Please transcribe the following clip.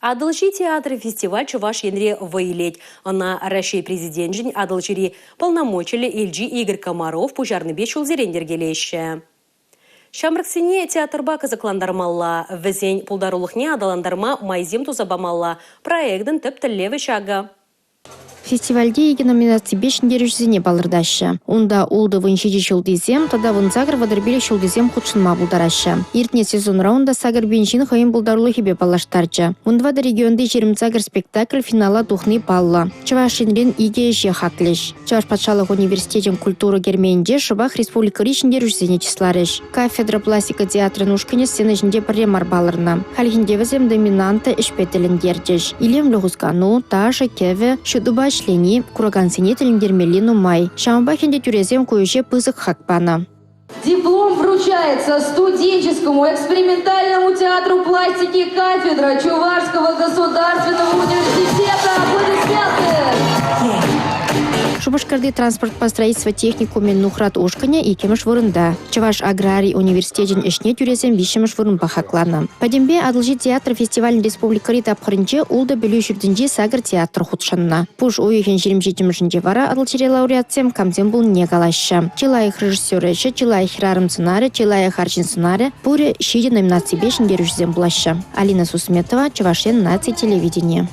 Адылчи театр фестиваль чуваш енре выйлеть. На Россия президент жин адылчири полномочили Ильджи Игорь Комаров пужарный бешул зерендергелеще. Шамраксине театрба казакландармалла, везень пулдарулыхне адаландарма майзем тузабамалла, проектын төптіллеві шага. Фестивальде еге номинации бешін дережзіне балырдашы. Онда олды выншеде шылдезем, тада вынзагыр вадырбелі шылдезем худшынма бұлдарашы. Ертіне сезон раунда сагыр беншін хайын бұлдарлы хебе балаштарчы. Ондвады регионде жерімзагыр спектакль финала тухны балла. Чавашинрен иге еше хатлыш. Чаваш патшалық университетен культуры герменде шыбақ республика ришін дережзіне числарыш. Кафедра пластика театрын ушкіне сцена жінде бірремар балырна. Халхинде візем доминанты ішпетілін дердеш. Илем лұғызгану, таша, кеве, шудубаш члени кураган сене тіліндермелі нумай. Шамбахенде тюрезем көйше пызык хакпана. Диплом вручается студенческому экспериментальному театру пластики кафедра Чувашского государственного университета. Аплодисменты! Шубашкарды транспорт по строительству техникуме нухрат ушканя и кемеш вырында. Чуваш аграрий университетен ишне тюрезем вишемеш вырын бахаклана. Падембе адылжи театр фестиваль республикари тапхырынче улда білу жүрдінже сагыр театр худшанна. Пуш ойыхен жерімжетімішінде вара адылчире лауреатсем камзем бұл не галашы. Чилайых режиссерыші, чилайых рарым сценарий, чилайых арчин сценарий, пуре шиде номинации бешін дережзем булашы. Алина Сусметова, Чувашен нации телевидения.